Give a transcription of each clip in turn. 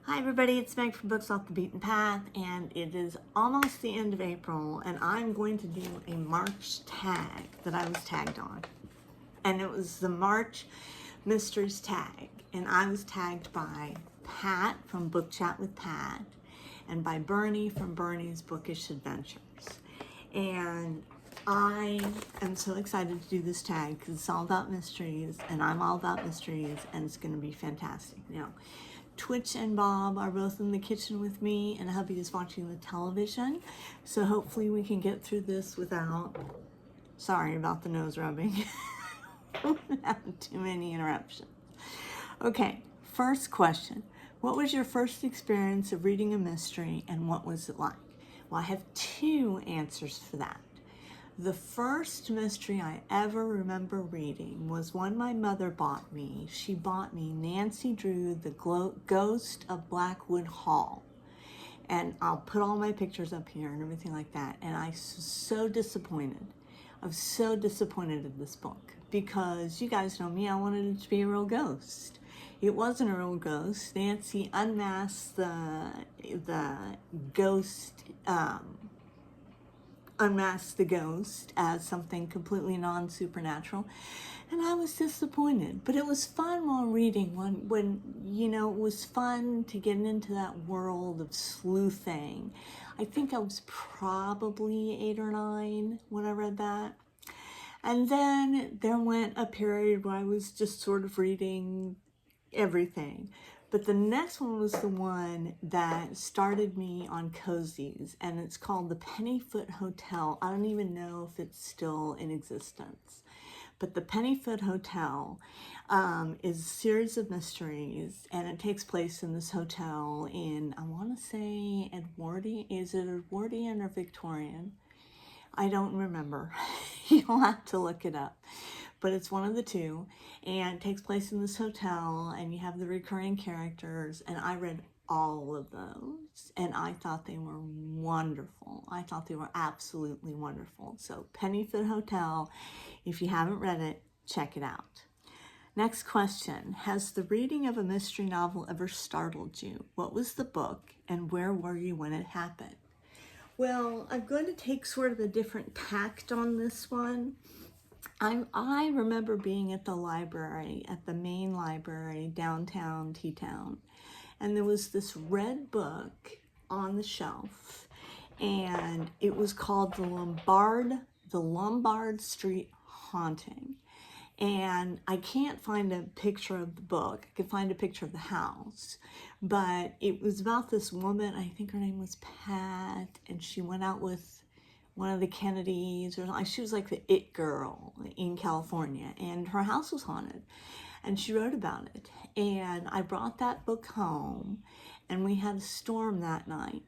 Hi everybody, it's Meg from Books Off the Beaten Path, and it is almost the end of April, and I'm going to do a March tag that I was tagged on. And it was the March Mysteries tag, and I was tagged by Pat from Book Chat with Pat, and by Bernie from Bernie's Bookish Adventures. And I am so excited to do this tag because it's all about mysteries, and I'm all about mysteries, and it's going to be fantastic. Now, Twitch and Bob are both in the kitchen with me, and hubby is watching the television, so hopefully we can get through this without, sorry about the nose rubbing, without too many interruptions. Okay, first question. What was your first experience of reading a mystery, and what was it like? Well, I have two answers for that. The first mystery I ever remember reading was one my mother bought me. She bought me Nancy Drew, The Ghost of Blackwood Hall. And I'll put all my pictures up here and everything like that. And I was so disappointed. I was so disappointed in this book because you guys know me, I wanted it to be a real ghost. It wasn't a real ghost. Nancy unmasked the ghost, unmasked the ghost as something completely non-supernatural, and I was disappointed. But it was fun while reading, when you know, it was fun to get into that world of sleuthing. I think I was probably 8 or 9 when I read that, and then there went a period where I was just sort of reading everything. But the next one was the one that started me on cozies, and it's called The Pennyfoot Hotel. I don't even know if it's still in existence. But The Pennyfoot Hotel is a series of mysteries, and it takes place in this hotel in, I want to say, Edwardian. Is it Edwardian or Victorian? I don't remember. You'll have to look it up. But it's one of the two, and it takes place in this hotel, and you have the recurring characters, and I read all of those, and I thought they were wonderful. I thought they were absolutely wonderful. So Pennyfoot Hotel, if you haven't read it, check it out. Next question. Has the reading of a mystery novel ever startled you? What was the book, and where were you when it happened? Well, I'm going to take sort of a different tact on this one. I remember being at the library, at the main library, downtown T-Town, and there was this red book on the shelf, and it was called The Lombard Street Haunting. And I can't find a picture of the book. I could find a picture of the house, but it was about this woman, I think her name was Pat, and she went out with one of the Kennedys, or she was like the it girl in California, and her house was haunted, and she wrote about it. And I brought that book home, and we had a storm that night,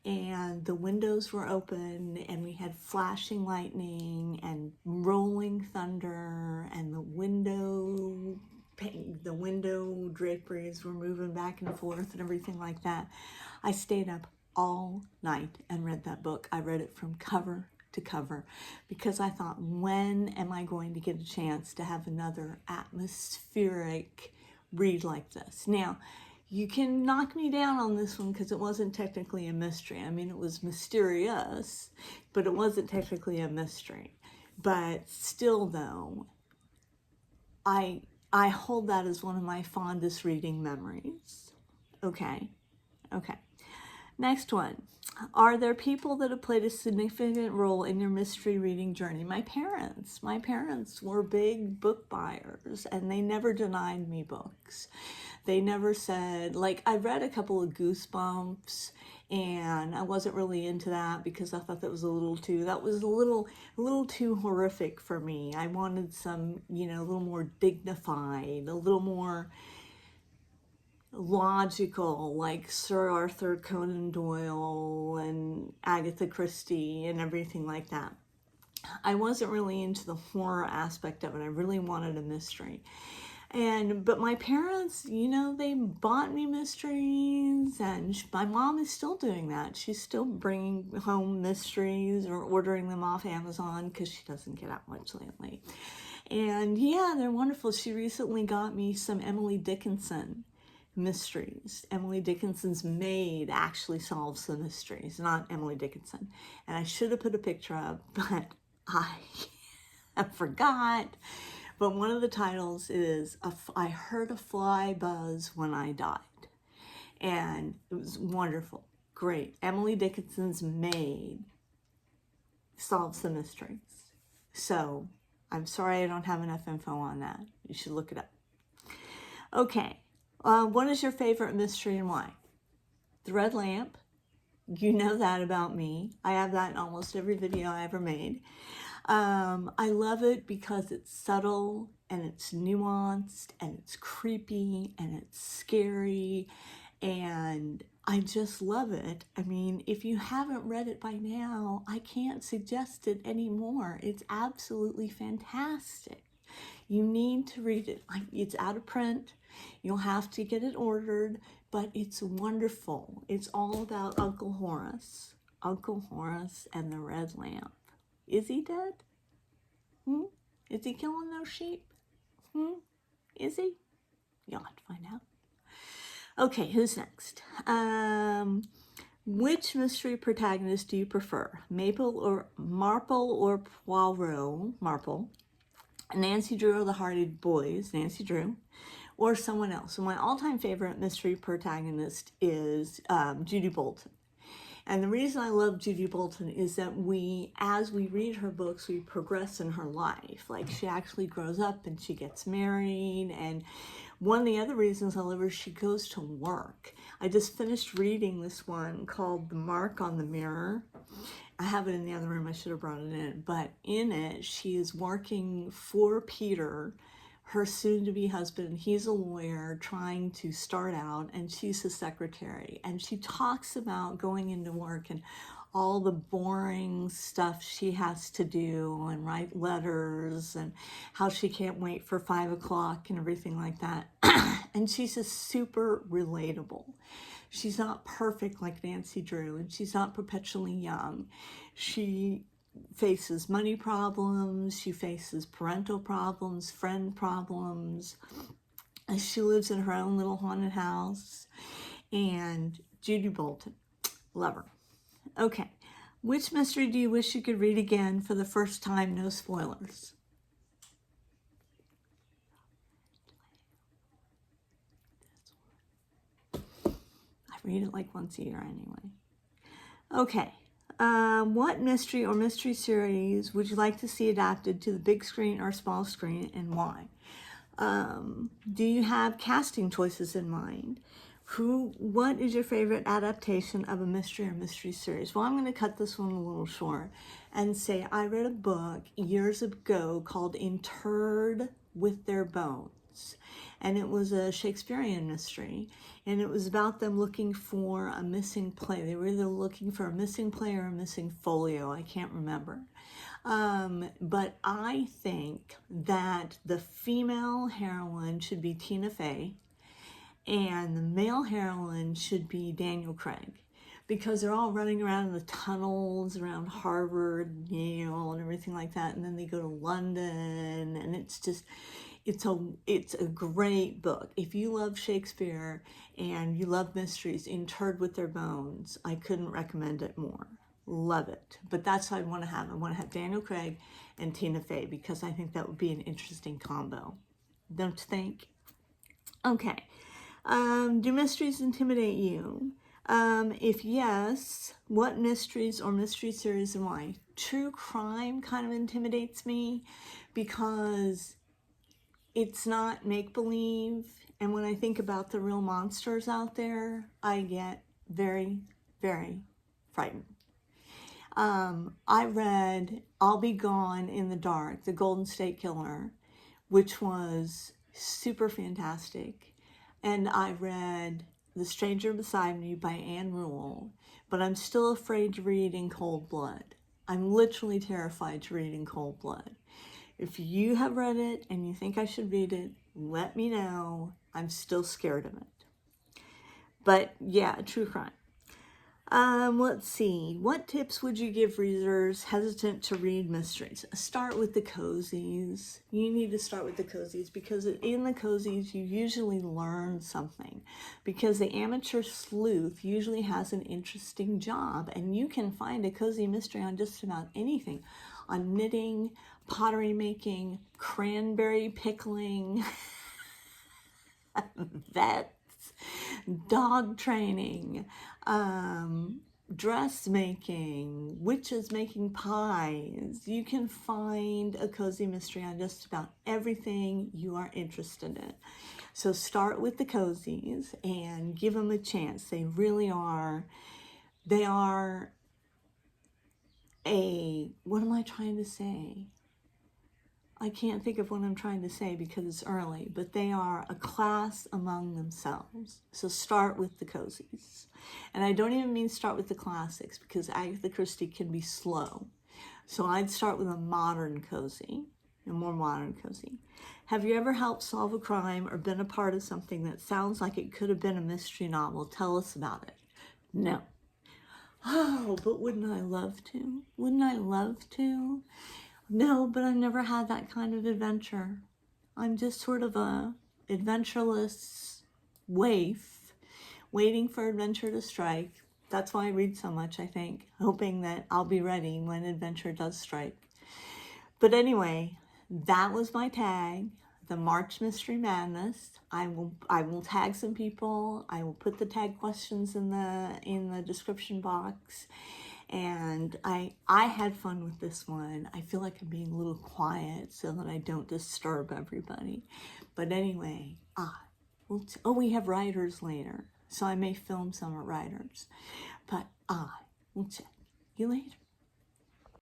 and the windows were open, and we had flashing lightning and rolling thunder, and the window draperies were moving back and forth and everything like that. I stayed up all night and read that book. I read it from cover to cover because I thought, when am I going to get a chance to have another atmospheric read like this? Now, you can knock me down on this one because it wasn't technically a mystery. I mean, it was mysterious, but it wasn't technically a mystery. But still, though, I hold that as one of my fondest reading memories. Okay. Next one. Are there people that have played a significant role in your mystery reading journey? My parents. My parents were big book buyers, and they never denied me books. They never said, like, I read a couple of Goosebumps, and I wasn't really into that because I thought that was a little too horrific for me. I wanted some, you know, a little more dignified, a little more logical, like Sir Arthur Conan Doyle and Agatha Christie and everything like that. I wasn't really into the horror aspect of it. I really wanted a mystery. But my parents, you know, they bought me mysteries, and my mom is still doing that. She's still bringing home mysteries or ordering them off Amazon because she doesn't get out much lately. And yeah, they're wonderful. She recently got me some Emily Dickinson mysteries. Emily Dickinson's maid actually solves the mysteries, not Emily Dickinson. And I should have put a picture up, but I forgot. But one of the titles is I Heard a Fly Buzz When I Died. And it was wonderful. Great. Emily Dickinson's maid solves the mysteries. So I'm sorry I don't have enough info on that. You should look it up. Okay. What is your favorite mystery and why? The Red Lamp. You know that about me. I have that in almost every video I ever made. I love it because it's subtle and it's nuanced and it's creepy and it's scary, and I just love it. I mean, if you haven't read it by now, I can't suggest it anymore. It's absolutely fantastic. You need to read it. It's out of print. You'll have to get it ordered, but it's wonderful. It's all about Uncle Horace and the Red Lamp. Is he dead? Is he killing those sheep? Is he? You'll have to find out. Okay, who's next? Which mystery protagonist do you prefer? Marple or Poirot? Marple. Nancy Drew or the Hardy Boys? Nancy Drew. Or someone else. So my all-time favorite mystery protagonist is Judy Bolton. And the reason I love Judy Bolton is that as we read her books, we progress in her life. Like, she actually grows up and she gets married. And one of the other reasons I love her is she goes to work. I just finished reading this one called The Mark on the Mirror. I have it in the other room. I should have brought it in. But in it, she is working for Peter, her soon-to-be husband. He's a lawyer trying to start out, and she's his secretary. And she talks about going into work and all the boring stuff she has to do and write letters and how she can't wait for 5 o'clock and everything like that. And she's just super relatable. She's not perfect like Nancy Drew, and she's not perpetually young. She faces money problems, she faces parental problems, friend problems. She lives in her own little haunted house. And Judy Bolton, love her. Okay, which mystery do you wish you could read again for the first time? No spoilers. I read it like once a year anyway. Okay. What mystery or mystery series would you like to see adapted to the big screen or small screen, and why? Do you have casting choices in mind? What is your favorite adaptation of a mystery or mystery series? Well, I'm going to cut this one a little short and say I read a book years ago called Interred with Their Bones. And it was a Shakespearean mystery, and it was about them looking for a missing play. They were either looking for a missing play or a missing folio. I can't remember. But I think that the female heroine should be Tina Fey, and the male heroine should be Daniel Craig, because they're all running around in the tunnels around Harvard, Yale, and everything like that. And then they go to London, and it's a great book. If you love Shakespeare and you love mysteries, Interred with Their Bones, I couldn't recommend it more. Love it. But that's what I want to have. I want to have Daniel Craig and Tina Fey, because I think that would be an interesting combo. Don't you think? Okay. Do mysteries intimidate you? If yes, what mysteries or mystery series and why? True crime kind of intimidates me because it's not make-believe, and when I think about the real monsters out there, I get very, very frightened. I read I'll Be Gone in the Dark, The Golden State Killer, which was super fantastic. And I read The Stranger Beside Me by Anne Rule, but I'm still afraid to read In Cold Blood. I'm literally terrified to read In Cold Blood. If you have read it and you think I should read it, let me know. I'm still scared of it. But yeah, true crime. Let's see. What tips would you give readers hesitant to read mysteries? Start with the cozies. You need to start with the cozies because in the cozies you usually learn something. Because the amateur sleuth usually has an interesting job, and you can find a cozy mystery on just about anything. On knitting, pottery making, cranberry pickling, vets, dog training, dressmaking, witches making pies. You can find a cozy mystery on just about everything you are interested in. So start with the cozies and give them a chance. They really are, they are what am I trying to say? I can't think of what I'm trying to say because it's early, but they are a class among themselves. So start with the cozies. And I don't even mean start with the classics because Agatha Christie can be slow. So I'd start with a modern cozy, a more modern cozy. Have you ever helped solve a crime or been a part of something that sounds like it could have been a mystery novel? Tell us about it. No. Oh, but wouldn't I love to? Wouldn't I love to? No, but I've never had that kind of adventure. I'm just sort of a adventureless waif, waiting for adventure to strike. That's why I read so much, I think, hoping that I'll be ready when adventure does strike. But anyway, that was my tag, the March Mystery Madness. I will tag some people. I will put the tag questions in the description box. And I had fun with this one. I feel like I'm being a little quiet so that I don't disturb everybody. But anyway, we have writers later, so I may film some at writers. But we'll check you later.